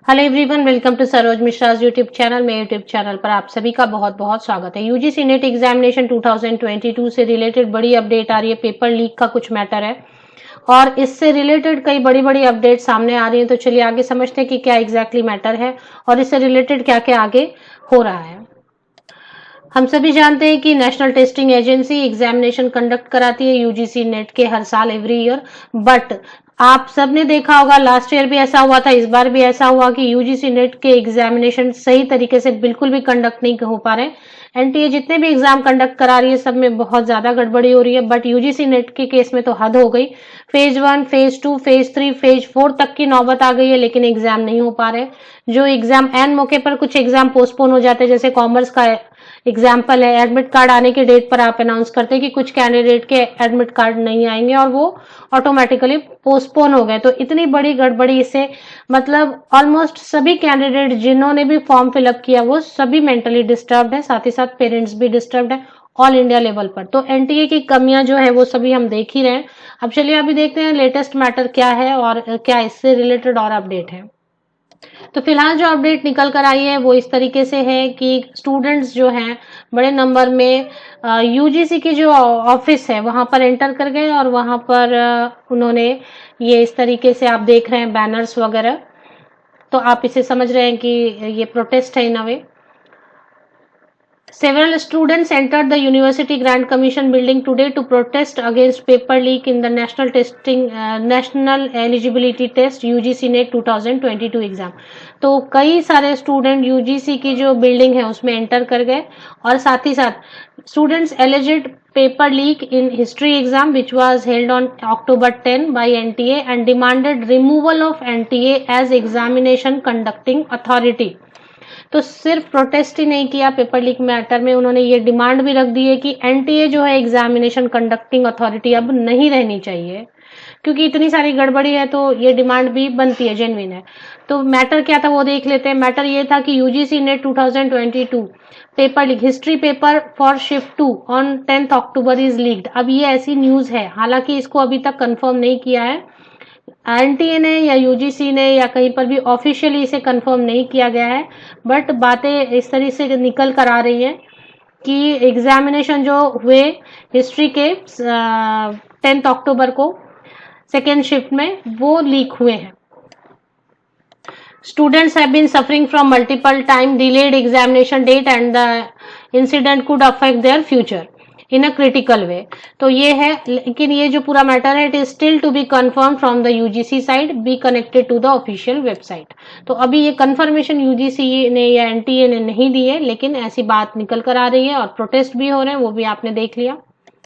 Hello everyone, welcome to Saroj Mishra's YouTube channel. मेरे YouTube channel पर आप सभी का बहुत बहुत स्वागत है। यूजीसी नेट एग्जामिनेशन 2022 से रिलेटेड बड़ी अपडेट आ रही है। पेपर लीक का कुछ मैटर है और इससे रिलेटेड कई बड़ी बड़ी अपडेट सामने आ रही है। तो चलिए आगे समझते हैं कि क्या एग्जैक्टली मैटर है और इससे रिलेटेड क्या क्या आगे हो रहा है। हम सभी जानते हैं कि national testing agency examination conduct कराती है यूजीसी नेट के हर साल एवरी ईयर। बट आप सबने देखा होगा, लास्ट ईयर भी ऐसा हुआ था, इस बार भी ऐसा हुआ कि यूजीसी नेट के एग्जामिनेशन सही तरीके से बिल्कुल भी कंडक्ट नहीं हो पा रहे। एनटीए जितने भी एग्जाम कंडक्ट करा रही है सब में बहुत ज्यादा गड़बड़ी हो रही है। बट यूजीसी नेट के केस में तो हद हो गई। फेज 1, फेज 2, फेज 3, फेज 4 तक की नौबत आ गई है, लेकिन एग्जाम नहीं हो पा रहे। जो एग्जाम एन मौके पर कुछ एग्जाम पोस्टपोन हो जाते हैं, जैसे कॉमर्स का एग्जाम्पल है, एडमिट कार्ड आने के डेट पर आप अनाउंस करते हैं कि कुछ कैंडिडेट के एडमिट कार्ड नहीं आएंगे और वो ऑटोमेटिकली पोस्टपोन हो गए। तो इतनी बड़ी गड़बड़ी इससे मतलब ऑलमोस्ट सभी कैंडिडेट जिन्होंने भी फॉर्म फिलअप किया वो सभी मेंटली डिस्टर्ब्ड है, साथ ही साथ पेरेंट्स भी डिस्टर्ब्ड है ऑल इंडिया लेवल पर। तो एनटीए की कमियां जो है वो सभी हम देख ही रहे हैं। अब चलिए अभी देखते हैं लेटेस्ट मैटर क्या है और क्या इससे रिलेटेड और अपडेट है। तो फिलहाल जो अपडेट निकल कर आई है वो इस तरीके से है कि स्टूडेंट्स जो हैं बड़े नंबर में यूजीसी की जो ऑफिस है वहां पर एंटर कर गए और वहां पर उन्होंने ये इस तरीके से आप देख रहे हैं बैनर्स वगैरह। तो आप इसे समझ रहे हैं कि ये प्रोटेस्ट है इन अ वे। Several students entered the University Grand Commission building today to protest against paper leak in the National Eligibility Test UGC NET 2022 exam. तो कई सारे स्टूडेंट यूजीसी की जो बिल्डिंग है उसमें एंटर कर गए और साथ ही साथ students alleged paper leak in history exam which was held on October 10 by NTA and demanded removal of NTA as examination conducting authority। तो सिर्फ प्रोटेस्ट ही नहीं किया, पेपर लीक मैटर में उन्होंने ये डिमांड भी रख दी है कि एनटीए जो है एग्जामिनेशन कंडक्टिंग अथॉरिटी अब नहीं रहनी चाहिए, क्योंकि इतनी सारी गड़बड़ी है। तो ये डिमांड भी बनती है, जेन्युइन है। तो मैटर क्या था वो देख लेते हैं। मैटर ये था कि UGC net 2022 paper leak history paper for shift 2 on 10 October is leaked. अब ये ऐसी न्यूज है, हालांकि इसको अभी तक कंफर्म नहीं किया है एनटीए ने या यूजीसी ने या कहीं पर भी ऑफिशियली इसे कंफर्म नहीं किया गया है। बट बातें इस तरह से निकल कर आ रही हैं कि एग्जामिनेशन जो हुए हिस्ट्री के 10 अक्टूबर को सेकेंड शिफ्ट में वो लीक हुए हैं। Students have been suffering from multiple time delayed examination date and the incident could affect their future in a critical way। तो ये है, लेकिन ये जो पूरा मैटर है, it is still to be confirmed from the UGC side, be connected to the official website। तो अभी ये कंफर्मेशन यूजीसी ने या एनटीए ने नहीं दी है, लेकिन ऐसी बात निकल कर आ रही है और प्रोटेस्ट भी हो रहे हैं, वो भी आपने देख लिया।